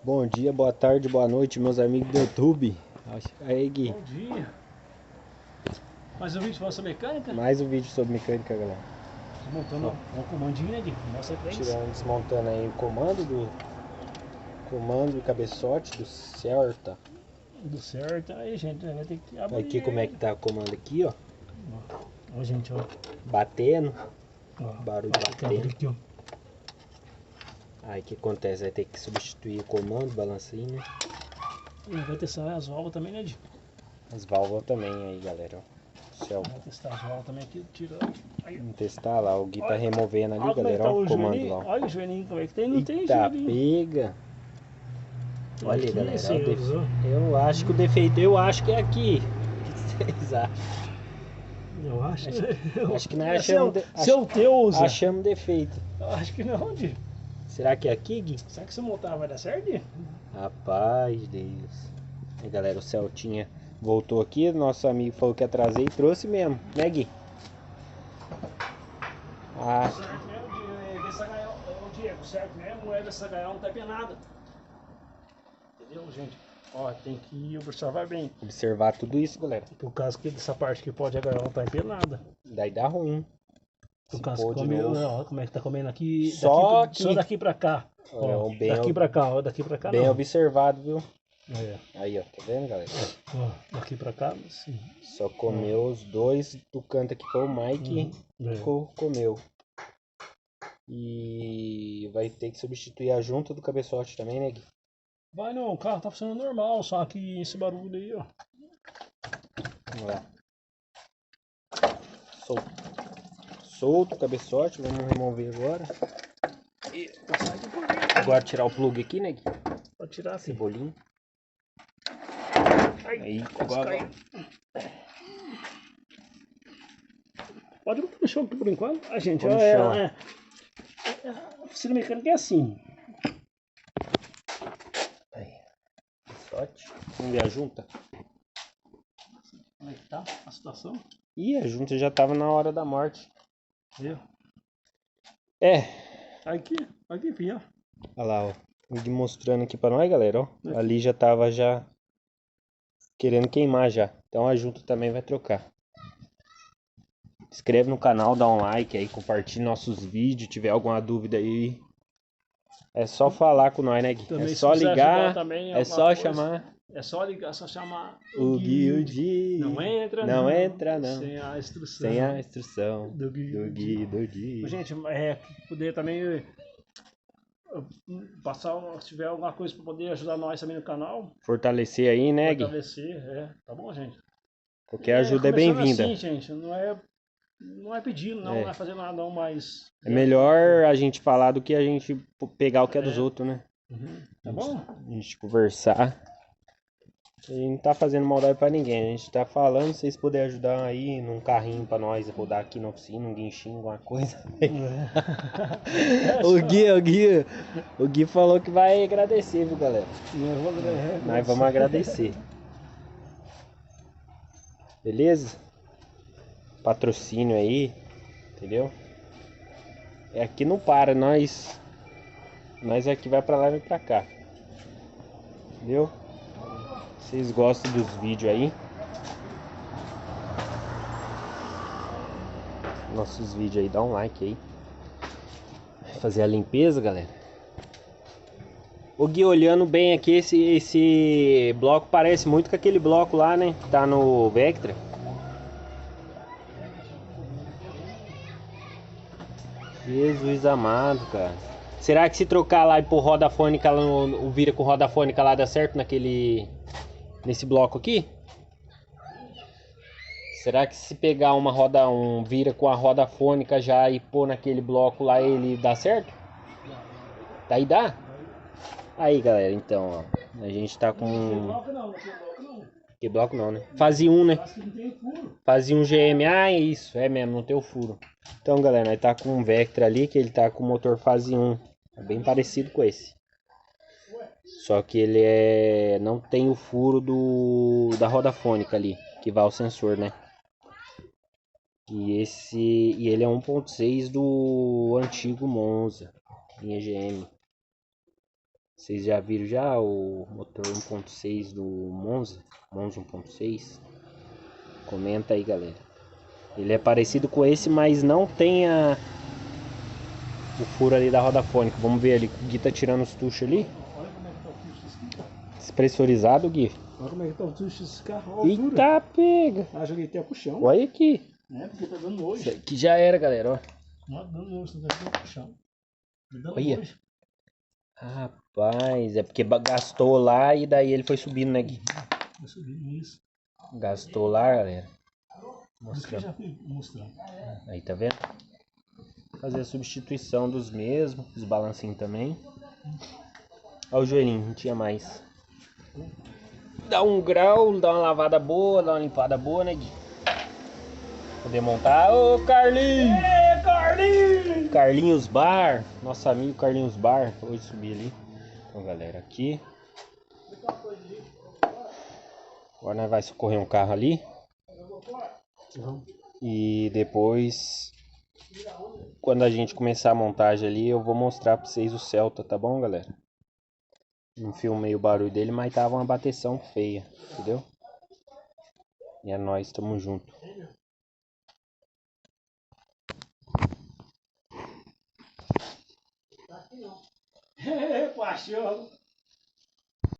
Bom dia, boa tarde, boa noite, meus amigos do YouTube. Aí, Gui, Bom dia. Mais um vídeo falando sobre mecânica? mais um vídeo sobre mecânica, galera. Montando um comandinho, né, Gui? Mostra aí pra eles. Tirando, desmontando aí o comando do cabeçote do Celta. Tudo certo. Aí, gente, vai ter que abrir. Aqui como é que tá o comando aqui, ó. Ó, gente, ó. Batendo, Ó, barulho tem que abrir batendo. aqui, ó. Aí o que acontece? Vai ter que substituir o comando, balancinho. E vai testar as válvulas também, né, Gui? As válvulas também aí, galera, ó. Celta. Vai testar as válvulas também aqui, tirando. Aí, ó. Vamos testar lá, o Gui tá Olha, removendo ali, olha como é que galera, tá ó, o o comando joelhinho. lá, ó. Olha o joelhinho como é que tem. Não tem Eita, joelhinho. pega! Olha, Aqui, galera, ó, senhores, ó. eu acho que o defeito, eu acho que é aqui. O que vocês acham? Eu acho. Acho que nós É achamos, seu Deus. achamos defeito. Eu acho que não, Gui. Será que é aqui, Gui? Será que se montar vai dar certo, Gui? Rapaz, Deus. Aí, galera, o Celtinha voltou aqui. Nosso amigo falou que ia trazer e trouxe mesmo, né, Gui? Ah, Certo mesmo, desse H.O. Ô Diego, certo mesmo, é dessa H.O. não tá penada. Entendeu, gente? Ó, tem que observar bem. observar tudo isso, galera. Por causa que dessa parte que pode H.O. não tá empenada. Daí dá ruim. Por Se causa pôr que de come, novo. ó, como é que tá comendo aqui. Só Daqui, só que- daqui pra cá. Ó, bem, daqui pra cá, ó, daqui pra cá bem não. observado, viu? É, Aí, ó, tá vendo, galera? ó, daqui pra cá, sim. Só comeu os dois do canto aqui, foi o Mike É. que comeu. E vai ter que substituir a junta do cabeçote também, né, Gui? Vai não, o carro tá funcionando normal, só que esse barulho aí, ó. Vamos lá. Solto o cabeçote, vamos remover agora. E passar aqui por dentro. Agora tirar o plug aqui, né, Gui? Pode tirar assim. Cebolinho. Ai, Aí, quase agora caiu. Pode botar no chão aqui por enquanto. A gente, Põe ó, no chão, a oficina mecânica é assim. aí. Cabeçote. Vamos ver a junta. Como é que tá a situação? Ih, a junta já tava na hora da morte. Viu? É, Aqui, filho, ó. olha lá, ó. O Gui mostrando aqui pra nós, galera, ó. Ali já tava já querendo queimar já. Então a junta também vai trocar. Se inscreve no canal, dá um like aí, compartilha nossos vídeos. Tiver alguma dúvida aí, é só falar com nós, né, Gui? Também, É se só quiser ligar, ajudar também, é alguma só coisa, chamar é só ligar, só chamar o Gui, o Di. Não entra, Não entra, não. sem a instrução. Sem a instrução do Gui. do Gui, do Di. Gente, poder também passar, se tiver alguma coisa para poder ajudar nós também no canal, Fortalecer aí, né, Gui? fortalecer, tá bom, gente? Qualquer ajuda é Começando bem-vinda. assim, gente, não é pedindo, não é fazer nada, não, mas... É melhor a gente falar do que a gente pegar o que é dos outros, né? Tá bom? A gente conversar. A gente não tá fazendo maldade pra ninguém. A gente tá falando, se vocês puderem ajudar aí num carrinho pra nós rodar aqui na oficina, um guinchinho, alguma coisa. O Gui falou que vai agradecer, viu, galera? Nós vamos agradecer. Beleza? Patrocínio aí, entendeu? É aqui não para, nós aqui vai pra lá e vai pra cá. Entendeu? Vocês gostam dos vídeos aí? Nossos vídeos aí, dá um like aí. Fazer a limpeza, galera. O Gui, olhando bem aqui, esse bloco parece muito com aquele bloco lá, né? Que tá no Vectra. Jesus amado, cara. Será que se trocar lá e pôr roda fônica, o vira com roda fônica lá dá certo nesse bloco aqui? Será que se pegar um vira com a roda fônica já e pôr naquele bloco lá, ele dá certo? Daí dá? Aí, galera, então, ó, a gente tá com... Que bloco não, né? Fase 1, né? Fase 1 GM, ah, é isso, é mesmo, não tem o furo. Então, galera, nós tá com um Vectra ali, que ele tá com o motor fase 1. É bem parecido com esse. Só que ele não tem o furo da roda fônica ali, que vai ao sensor, né? E ele é 1.6 do antigo Monza, linha GM. Vocês já viram já o motor 1.6 do Monza? Monza 1.6? Comenta aí, galera. Ele é parecido com esse, mas não tem o furo ali da roda fônica. Vamos ver ali. O Gui tá tirando os tuchos ali. Olha como é que tá o tucho desse aqui, cara. Despressurizado, Gui. Olha como é que tá o tucho desse carro. Olha a altura. Eita, pega. Ah, joguei até pro chão. Olha aqui. É, porque tá dando nojo. Isso aqui já era, galera, ó. Não, tá dando nojo, tá dando pro chão. Tá dando Olha. nojo. Rapaz, é porque gastou lá e daí ele foi subindo, né, Gui? Vai subindo isso. Gastou lá, galera. Por isso que eu já fui mostrando. Aí, tá vendo? Fazer a substituição dos mesmos, os balancinhos também. Olha o joelhinho, não tinha mais. Dá um grau, dá uma lavada boa, dá uma limpada boa, né, Gui? Poder montar. Ô, Carlinhos! Ê, Carlinhos! Carlinhos Bar, nosso amigo Carlinhos Bar. Vou subir ali. Então, galera, aqui. Agora nós vai socorrer um carro ali. E depois, quando a gente começar a montagem ali, eu vou mostrar pra vocês o Celta, tá bom, galera? Não filmei o barulho dele, mas tava uma bateção feia, entendeu? E é nóis, tamo junto. Ê, paixão!